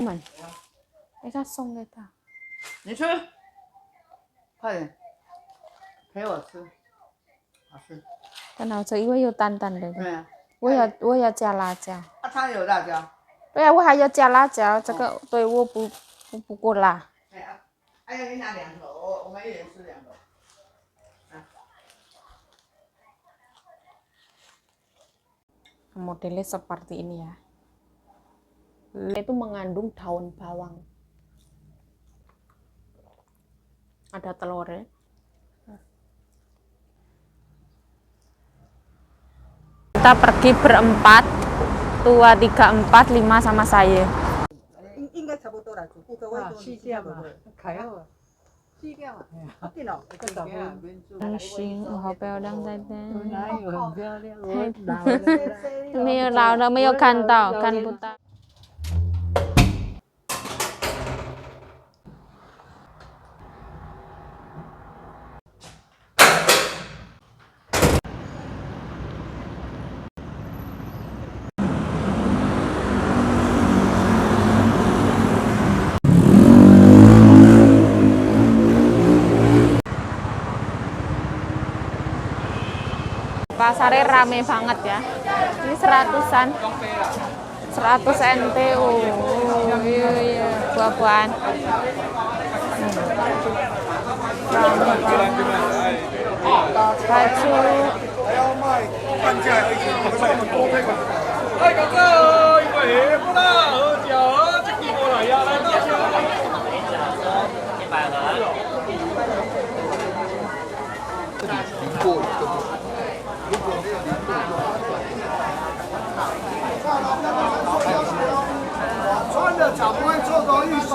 们，给他送给他。你吃，快点，陪我吃，好吃。很好吃，因为有淡淡的。对啊。我要加辣椒。啊，它有辣椒。对啊，我还要加辣椒，这个对我不够辣。哎呀，哎呀，你拿2个，我们一人吃2个。Modelnya seperti ini ya. Itu mengandung daun bawang. Ada telurnya. Kita pergi berempat, tua 3, 4, 5 sama saya. 应该差不多了，煮顾客会说4点嘛，开好4点嘛，对了，星，好漂亮，太太。哪有很漂亮？我没有老的，没有看到，看不到。Pasarnya rame banget ya. Ini 100-an. 100 NT. Oh, iya, buah-buahan. Rame banget. Baju. 哎，哥哥，一块黑不啦，喝酒，这几波来呀，来到家。100盒。这里淋过一个，如果没有淋过的话，穿的脚不会做多运动。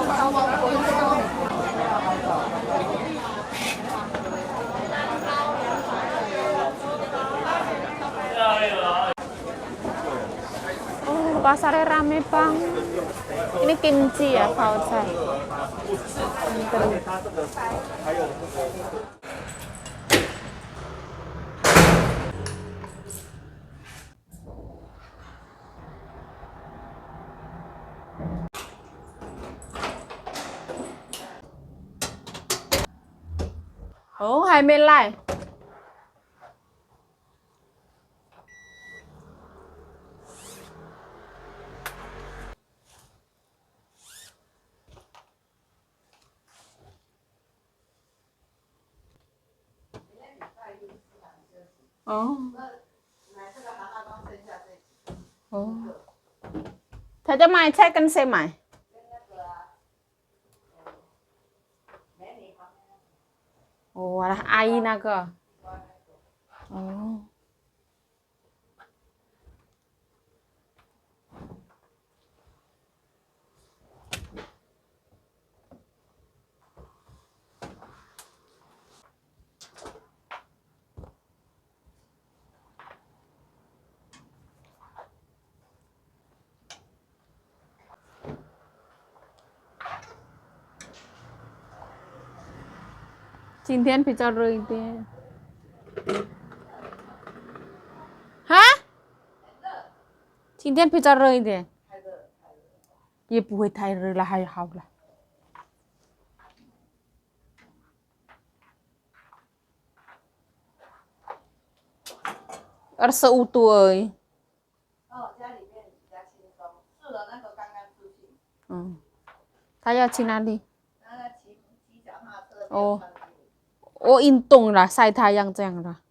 Pasarnya rame bang. Ini kimchi ya, kaosai. Oh, 还没来。哦。哦。他จะมาแช่กันเซไหม哦，阿姨那个。哦。今天比较热一点。哈？今天比较热一点。也不会太热了，还好了。seutuh ơi。家里面比较轻松，试了那个刚刚出行。嗯，他要去哪里？他骑脚踏车。哦。我运动了，晒太阳这样了。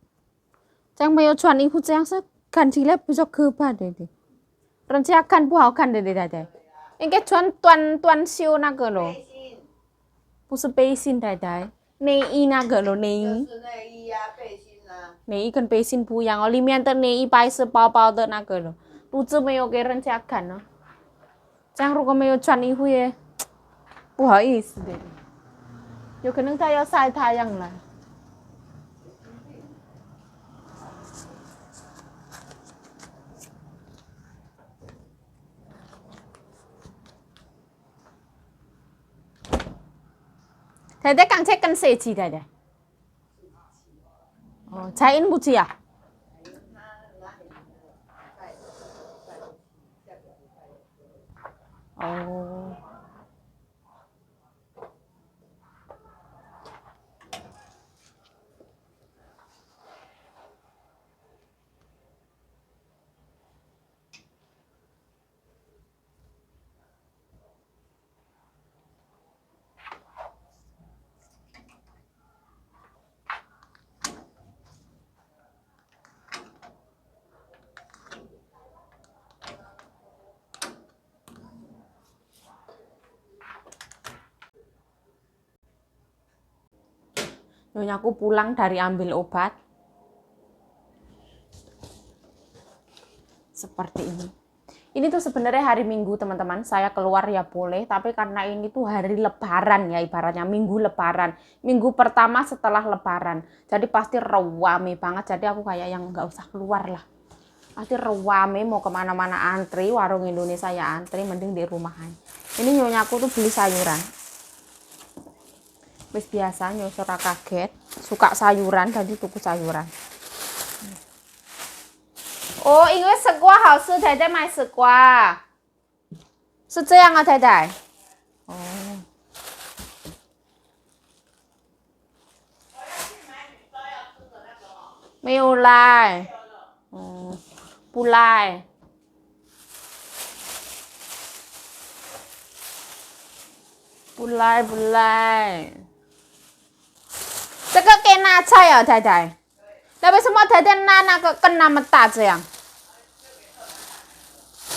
这样没有穿衣服，这样是看起来比较可怕的。人家看不好看的，太太。应该穿短袖那个咯。不是背心，太太。内衣那个咯，内衣。就是内衣啊，背心啊。内衣跟背心不一样哦，里面的内衣白色薄薄的那个咯，肚子没有给人家看哦。这样如果没有穿衣服也不好意思的。有可能他要晒太阳了。太太刚才跟谁去的？哦，蔡英不去啊？哦。Nyonyaku pulang dari ambil obat. Seperti ini. Ini tuh sebenarnya hari Minggu, teman-teman. Saya keluar ya boleh, tapi karena ini tuh hari Lebaran ya, ibaratnya Minggu Lebaran. Minggu pertama setelah Lebaran. Jadi pasti rewame banget. Jadi aku kayak yang nggak usah keluar lah. Pasti rewame, mau kemana-mana antri, warung Indonesia ya antri, mending di rumah aja. Ini nyonyaku tuh beli sayuran. Wis biasa nyosor kaget, suka sayuran, tadi tuku sayuran. Oh，因为丝瓜好吃，太太买丝瓜，是这样啊，太太。哦。没有来。哦，不来。不来不来。这个给拿菜啊，太太。那为什么太太拿那个根那么大这样？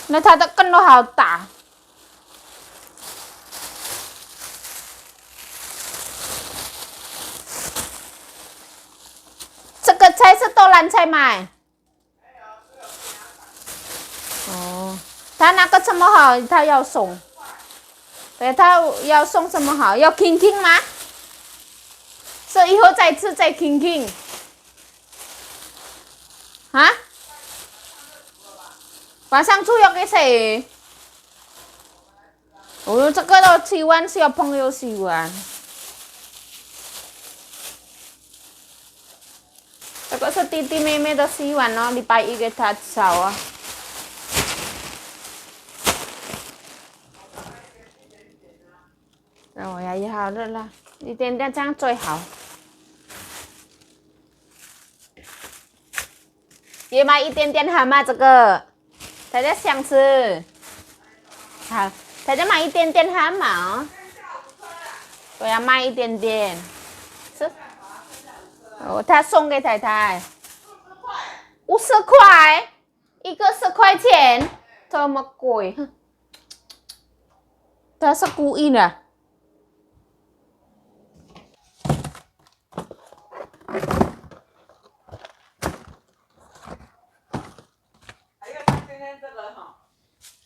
那它的根都好大。这个菜是豆兰菜买。哦，他那个这么好，他要送。对，他要送什么好？要 king 吗？是以后再吃再 king。啊？晚上煮要给谁？哦，这个都喜欢，小朋友喜欢。这个是弟弟妹妹都喜欢哦，礼拜一给他炒啊。哦呀，也好热啦，一点点这样最好。也买一点点好吗？这个，大家想吃。好，大家买一点点好吗？我要买一点点。是。哦，他送给太太。50块，一个10块钱，这么贵。他是故意的。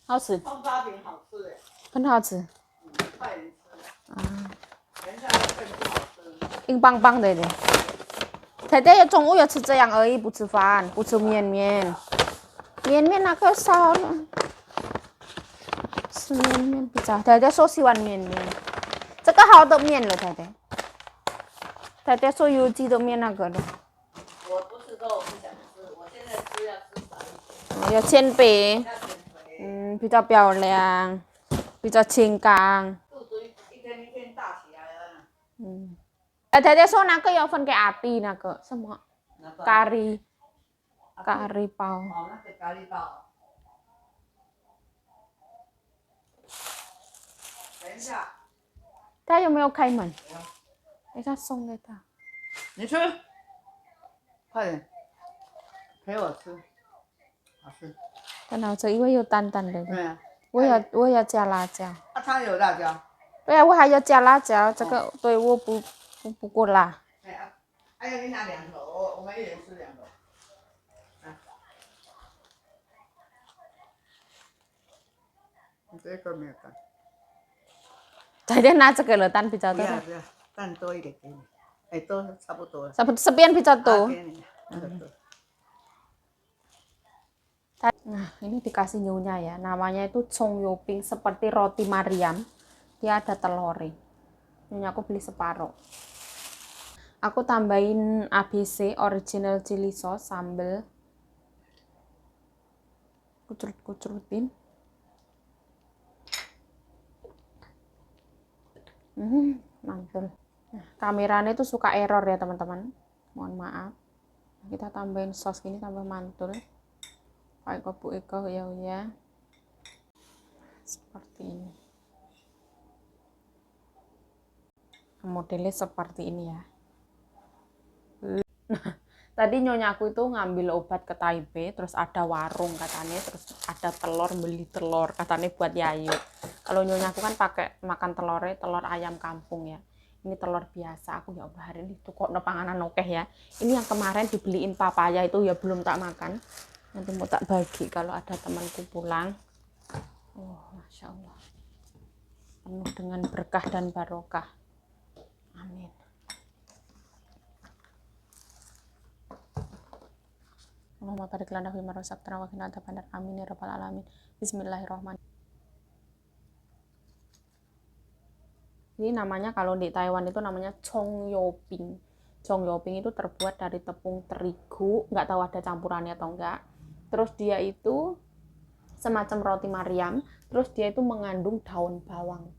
好吃，葱花饼好吃哎，很好吃。快点吃。啊，等一下更不好吃。硬邦邦的。太太中午要吃这样而已，不吃饭，不吃面。面那个烧了，吃面比较。太太说喜欢面，这个好的面了，太太。太太说有机的面那个的。我不是说我不想吃，我现在吃要吃少一点。要千杯，要减肥。比较漂亮，比较清干。肚子一天一天大起来了。太太说那个要分给阿弟，那个什么咖喱包。哦，那个咖喱包。等一下。他有没有开门？等一下送给他。你吃，快点，陪我吃，好吃。很好吃，因为有淡淡的。对啊。我要加辣椒。啊，它有辣椒。对啊，我还要加辣椒，这个对我不够辣。哎呀，还有你拿2口，我们一人吃2口。你这个没有蛋。太太拿这个了，蛋比较多。不要，蛋多一点给你。哎，都差不多了。这边比较多。给你。Nah, ini dikasih nyonya ya. Namanya itu Chong Yoping, seperti roti Mariam. Dia ada telurnya. Nyonya aku beli separuh. Aku tambahin ABC original chili sauce, sambal. Kucrut-kucrutin. Mantul. Nah, kameranya itu suka error ya teman-teman. Mohon maaf. Kita tambahin saus gini tambah mantul. Pakai kopu eko ya. Seperti ini. Modelnya seperti ini ya. Nah, tadi nyonya aku itu ngambil obat ke Taipei, terus ada warung katanya, terus ada telur, beli telur katanya buat Yayu. Kalau nyonya aku kan pakai makan telur ayam kampung ya. Ini telur biasa. Aku ya Allah hari ini tuh kok panganan okeh ya. Ini yang kemarin dibeliin papaya itu ya belum tak makan. Nanti mau tak bagi kalau ada temanku pulang. Oh, Masya Allah. Penuh dengan berkah dan barokah. Amin. Allahumma barik lana fi ma razaqtana wa qina adzabannar. Amin ya rabbal alamin. Bismillahirrahmanirrahim. Ini namanya kalau di Taiwan itu namanya chongyoping. Chongyoping itu terbuat dari tepung terigu, nggak tahu ada campurannya atau enggak. Terus dia itu semacam roti Maryam, terus dia itu mengandung daun bawang.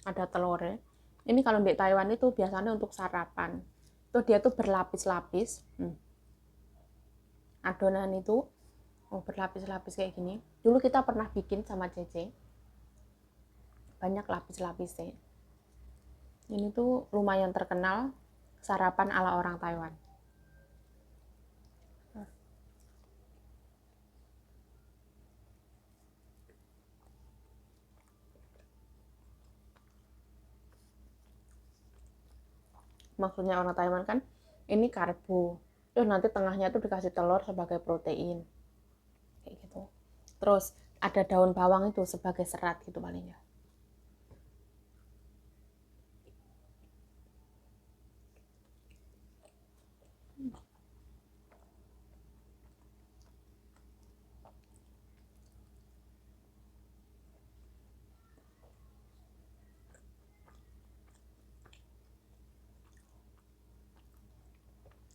Ada telurnya. Ini kalau di Taiwan itu biasanya untuk sarapan. Itu dia tuh berlapis-lapis. Adonan itu berlapis-lapis kayak gini. Dulu kita pernah bikin sama Cece. Banyak lapis-lapisnya. Ini tuh lumayan terkenal sarapan ala orang Taiwan. Maksudnya orang Taiwan kan ini karbo, terus nanti tengahnya tuh dikasih telur sebagai protein kayak gitu, terus ada daun bawang itu sebagai serat gitu palingnya.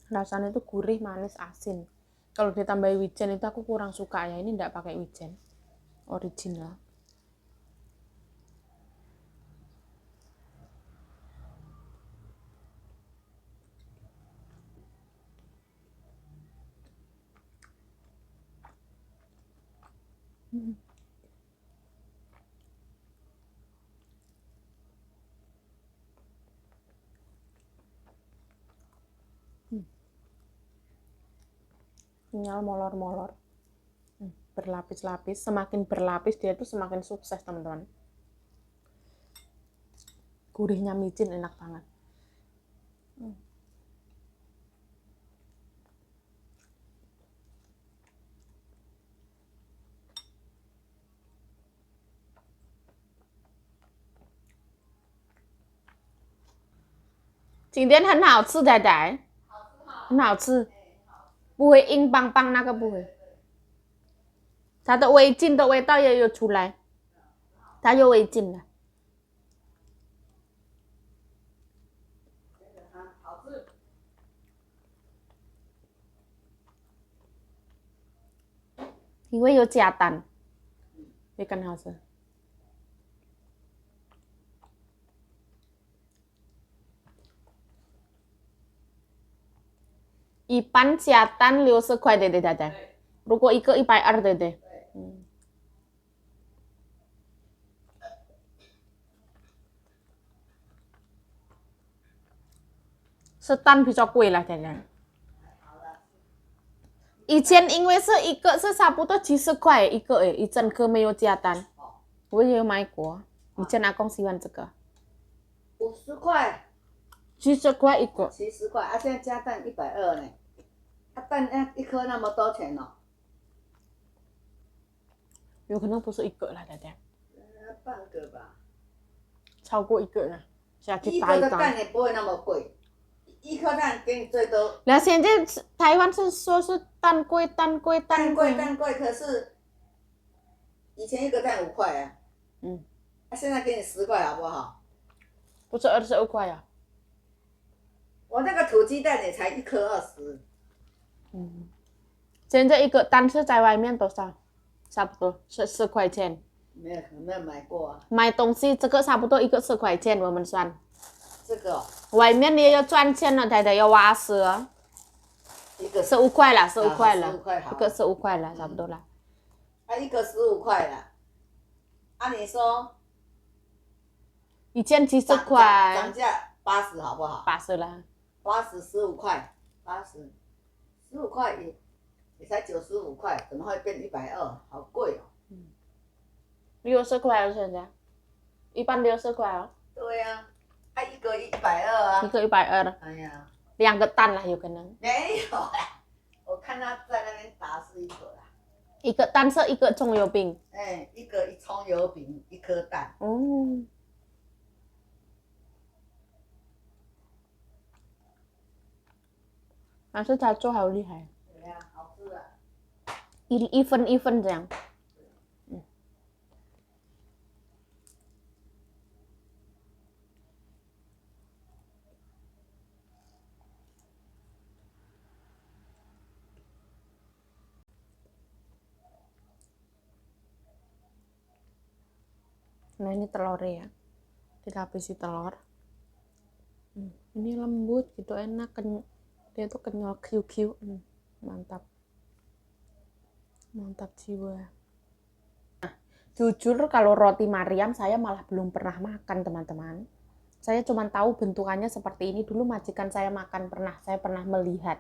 Rasanya itu gurih, manis, asin. Kalau ditambahi wijen itu aku kurang suka ya. Ini enggak pakai wijen. Original. Kenyal, molor-molor, berlapis-lapis. Semakin berlapis dia tuh semakin sukses teman-teman. Gurihnya micin, enak banget.今天很好吃，仔仔，很好吃。不会硬邦邦，那个不会，它的味精的味道也有出来，它有味精了。因为有加蛋，会更好吃。一般加蛋60块，对对对对。如果一个120，对对。是蛋比较贵了，现在。以前因为是一个是差不多70块一个一整颗没有加蛋，我也有买过。以前阿公喜欢这个。50块。70块一个。70块，现在加蛋120呢。蛋一颗那么多钱哦？有可能不是一个了，姐姐。半个吧。超过一个了，下去一打一个的蛋打。也不会那么贵，一颗蛋给你最多。那现在台湾是说是蛋贵，蛋贵，蛋贵，贵。蛋贵，可是以前一个蛋5块啊。现在给你10块好不好？不是22块啊。我那个土鸡蛋也才1颗20。现在一个蛋是在外面多少？差不多是10块钱。没有买过啊。买东西这个差不多一个10块钱，我们算。这个哦。外面你也要赚钱了，太太要挖蛇。一个15块了，15块了， 15块好。一个15块了，差不多了。一个15块了。你说？以前70块。涨价80好不好？ 80了。80、15块，80、15块也才95块，怎么会变120？好贵哦。60块了现在，一般60块哦。对呀、啊，一个120啊。一个120。哎呀， 2个蛋啦，有可能。没有啦，我看他在那边打是一个啦。一个单色，一个葱油饼。哎，一个葱油饼，1颗蛋。哦。但是他做好厉害。对呀、好吃啊。一份一份这样。Nah ini telurnya ya, kita habisi telur. Ini lembut gitu, enak, dia tuh kenyal, kriuk-kriuk, mantap, mantap jiwa. Nah, jujur kalau roti Mariam saya malah belum pernah makan teman-teman. Saya cuma tahu bentukannya seperti ini, dulu majikan saya makan pernah, saya pernah melihat.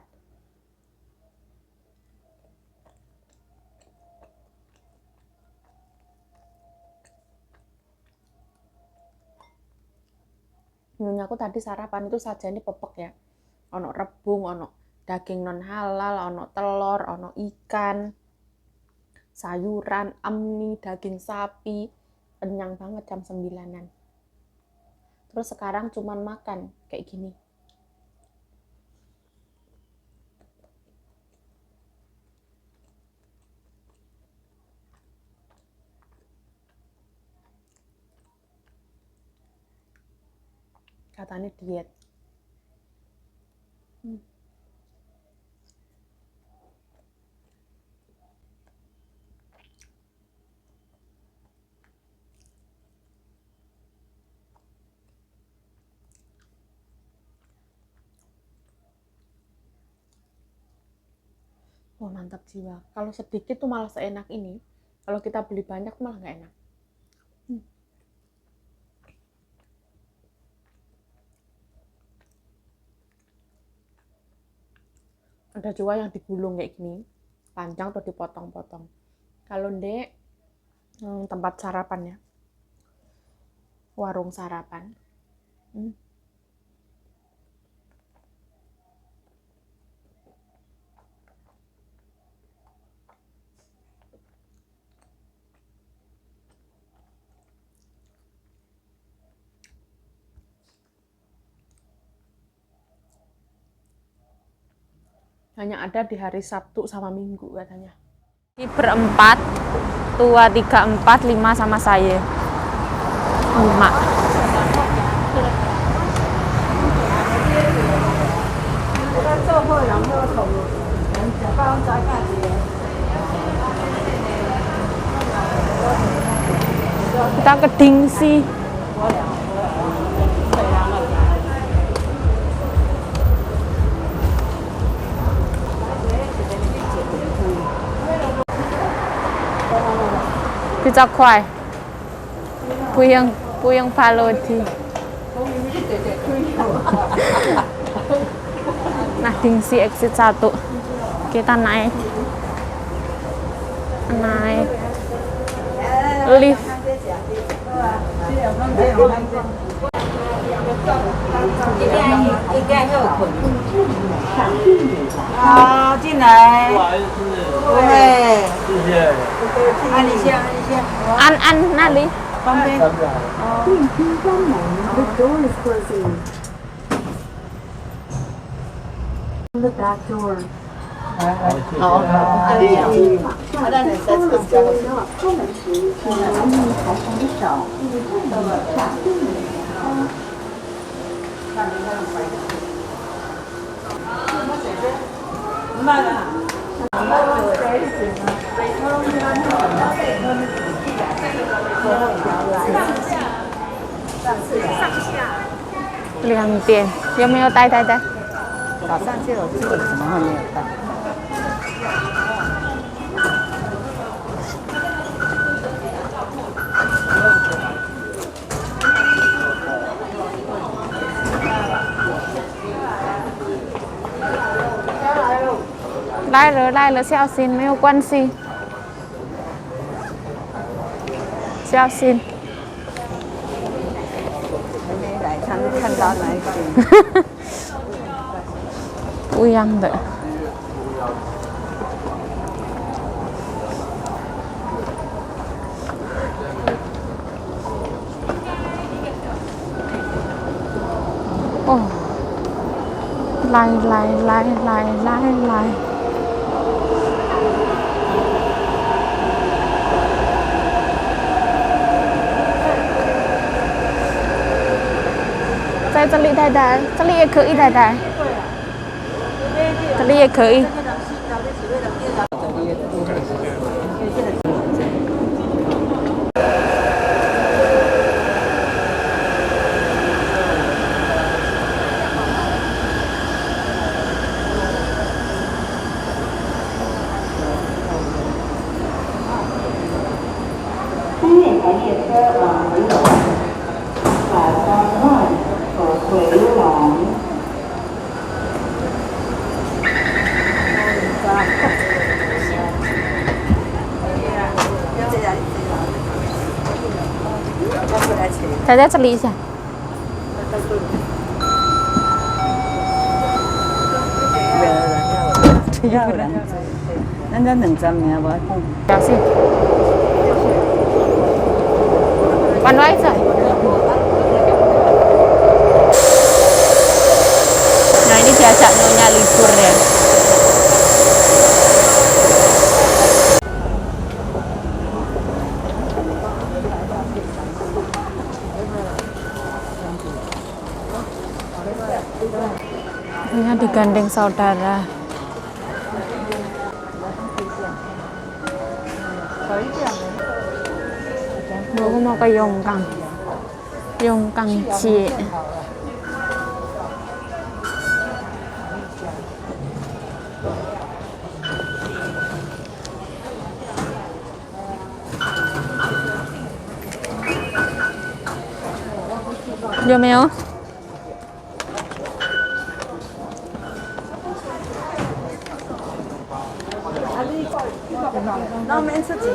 Nyonya aku tadi sarapan itu saja ini pepek ya. Ono rebung, ono daging non halal, ono telur, ono ikan, sayuran, mie, daging sapi. Kenyang banget jam 9-an. Terus sekarang cuman makan kayak gini. Katanya diet. Wah, mantap jiwa. Kalau sedikit tuh malah seenak ini. Kalau kita beli banyak malah nggak enak. Ada juga yang digulung kayak gini, panjang atau dipotong-potong. Kalau di tempat sarapan ya, warung sarapan. Hanya ada di hari Sabtu sama Minggu katanya. Ini berempat, tua 3, 4, 5 sama saya. 5. Kita ke Dingsi. Pizza快，不用爬楼梯。Nah, Dingsi exit 1. Kita naik lift.进来。对。谢谢。你先。An那里。方便。电梯关门。The door is closing. The back door. 好，那你再测加个水。出门时请留意抬扶手，掌定2点，有没有带？早上就有这个，怎么会没有带？来了，小心，没有关系，小心。还没来看到哪一边？不一样的。哦，来。在这里太太，这里也可以太太，这里也可以。三月台列车往回龙，platform 1回龙。再在这里一下。要人，咱这200名无？表示。关ไว้เฉยnah ini diajak nyonya libur ya. Ini digandeng saudara. Aku mau ke Yongkang. Yongkang Cie. Được没有？那免出钱。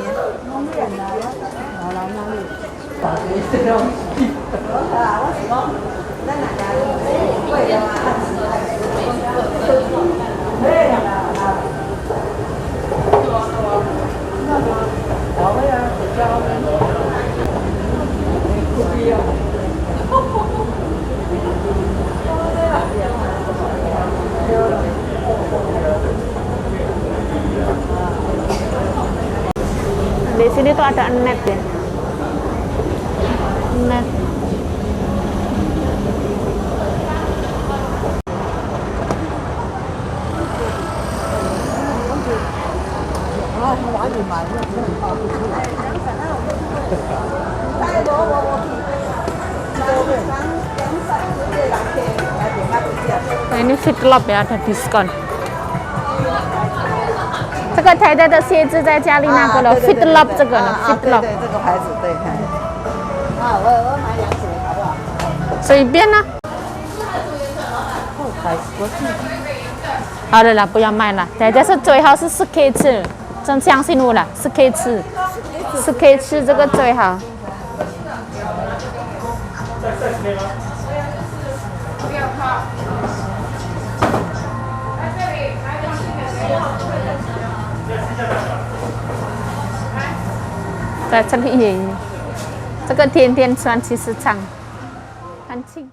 Di sini tuh ada net ya. Net. Nah ini Fit Lab ya, ada diskon. 这个太太的鞋子在家里那个了，Fit Lab 这个呢，Fit Lab。对，这个牌子对。我买2组好不好？随便啦。好了啦，不要卖了。大家是最好是4K 吃，真相信我了，4K 吃，4K 吃这个最好。在这里也，这个天天穿其实长，很轻。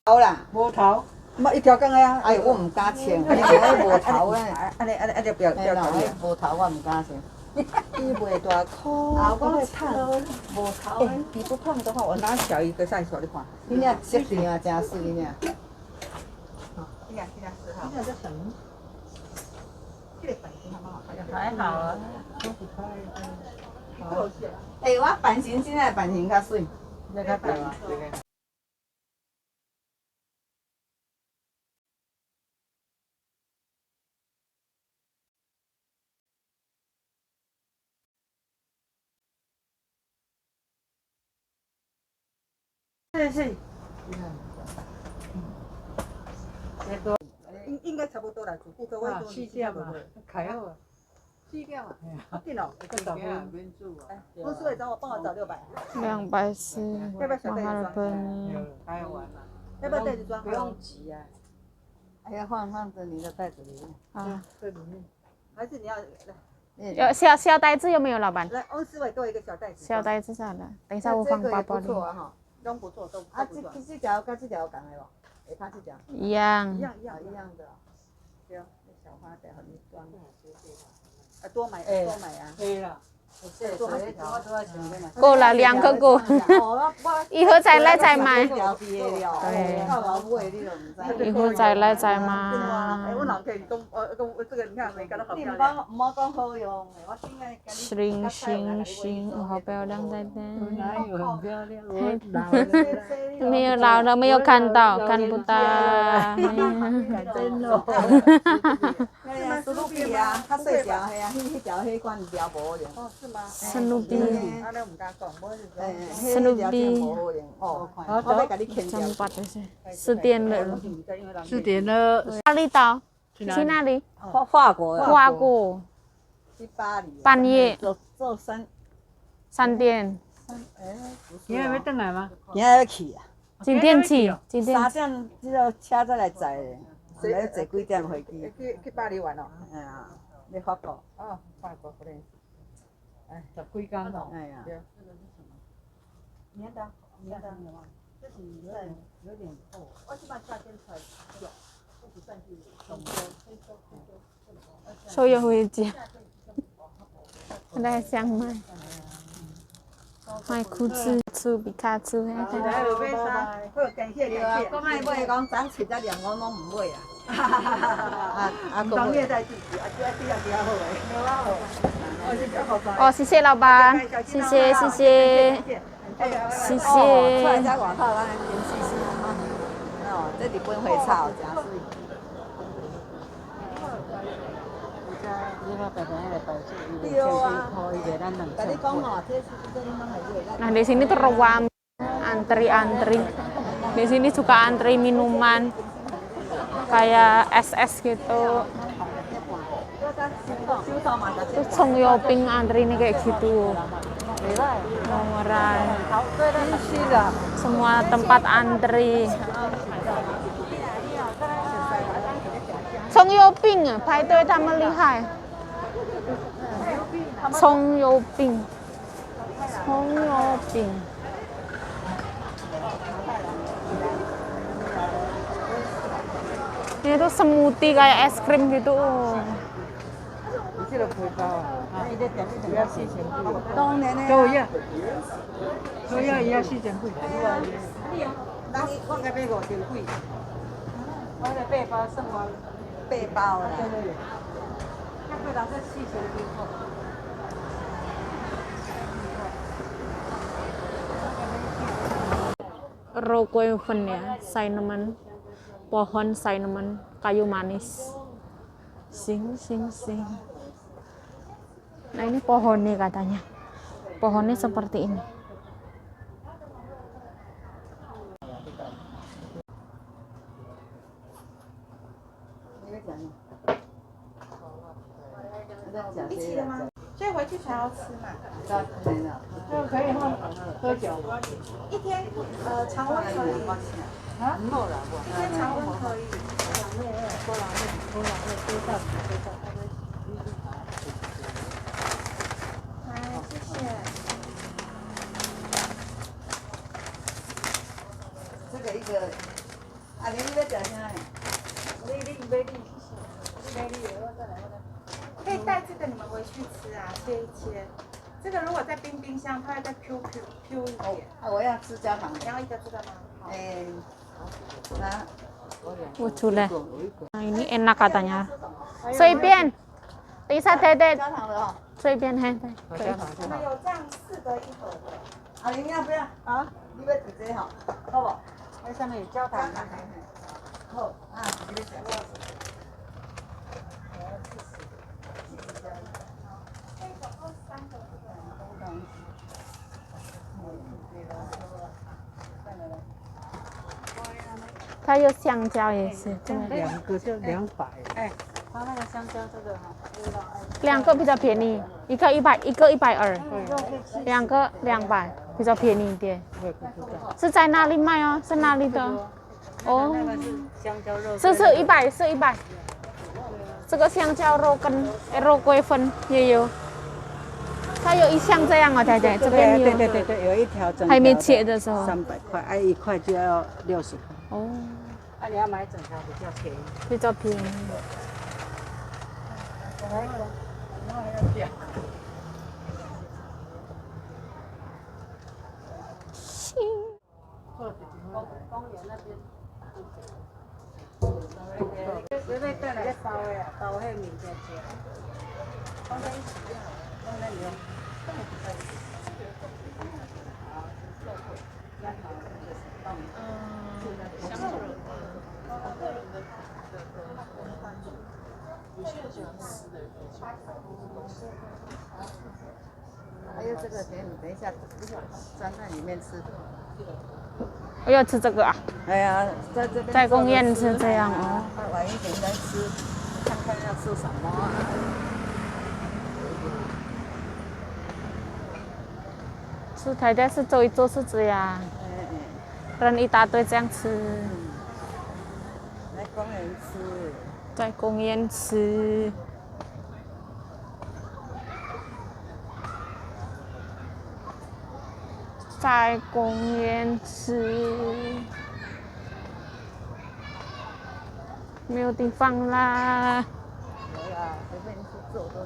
头啦，无头，冇一条杠的啊！哎呦，我唔敢穿，无头啊！安尼不要无头我唔敢穿。伊袂大箍，我会烫。无头的，你不烫的话，我拿小一个再给你看。你俩色甜啊，真水你俩。你俩是好。这什么？这个版型好不好？还好啊。哎，我版型现在版型较水。那个对啊。是。应该差不多啦，主妇各位都4点啊，开好啊。4点啊，好紧哦。1十分免煮啊。公司会找我帮我找600， 240mahal 开完了。要不要袋子装？不用急啊。哎呀，放在你的袋子里面，啊，这里面。还是你要有小袋子有没有，老板？来翁思伟给我一个小袋子。小袋子算了，等一下我放包包里。不错啊哈，都不错，都啊，这条跟这条有共的无？下骹这条。一样。一样的。对，小花袋和你装。多买啊。对了。够了，2个够。以后再来再买。对。以后再来再买。行行行，我好漂亮在的。哪有很漂亮？我老了。没有老了，没有看到，看不到。真哦。史努比啊，较细条嘿啊，迄条迄款条无用。哦，是吗？史努比。啊，你唔敢讲，史努比。哦，我要甲你牵掉。4点了。4点了。哪里到？去哪里？法国。法国。去巴黎。半夜。做3点。你还没回来吗？今仔要去啊。几点起？3点，这个车再来载的，来坐几点飞机？去巴黎玩哦。哎呀，你法国。哦，法国不认识。哎，10几天了。哎呀。年的，这是有点厚。我起码夏天才有，不算是冬天。所以回家。ได้เสียงไหมไม่คู่ซื้อปิคาซื้อให้ได้感谢。我卖买讲涨钱才量，我拢唔买啊。当虐待自己，这样比较好诶。哦，谢谢老板，谢谢谢谢谢谢。出来在外口，咱先试试啊。哦，这日本花草真水。Nah di sini tuh rawam antri-antri. Di sini suka antri minuman kayak es gitu. Terus Chongyoping antri ini kayak gitu. Murah. Semua tempat antri. Chongyoping 排队他们厉害。Chongyoping. Ini tuh smoothie kayak es krim gitu.都一样，都要也要4点贵。我该买5点贵。我的背包剩我背包啦。那不然这4点贵。Rokoyufen ya, cinnamon, pohon cinnamon, kayu manis. Sing. Nah ini pohonnya katanya. Pohonnya seperti ini.回去才要吃嘛。可以喝酒。一天常温可以。啊？一天常温可以。来，谢谢。这个一个，阿玲你要吃啥？可以带这个你们回去吃啊，切一切。这个如果在冰箱，它会再 Q 一点。我要吃焦糖。你要一个这个吗？那。Lucu deh. Nah ini enak katanya. 随便，等一下对对，随便嘿对。我们有这样4个1盒的。阿玲要不要啊？你要直接好，好不？那上面有焦糖。好啊，你要吃。它有香蕉也是，对， 2个就200。哎，他那个香蕉这个哈2个比较便宜，一个100，一个120，2个200，比较便宜一点。我也不知道。是在哪里卖哦？是哪里的？哦，那个是香蕉肉。是100，是100。这个香蕉肉跟肉桂粉也有，它有一箱这样哦，太太，这边有。对，有一条整条还没切的时候。 300块，哎，1块就要60块。哦，啊，你要买整条比较便宜。比较便宜。随便带来个包的啊，包迄面在吃。放在一起就好，放在里面。还有这个，等一下站在里面吃。我要吃这个啊，哎呀，在这边在公园吃这样哦。晚一点再吃，看看要吃什么啊。是太太是走一走是这样，人一大堆这样吃，来公园吃。在公园吃。在公园吃，没有地方啦。有啦，随便去坐都有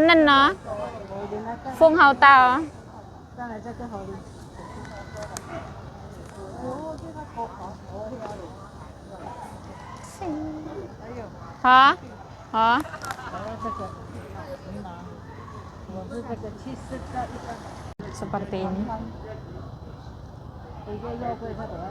的。嫩呢？风好大哦。上来这个好哩。好，好。这个很麻，我是这个70个一个。 Seperti ini. 一个肉桂它都要100。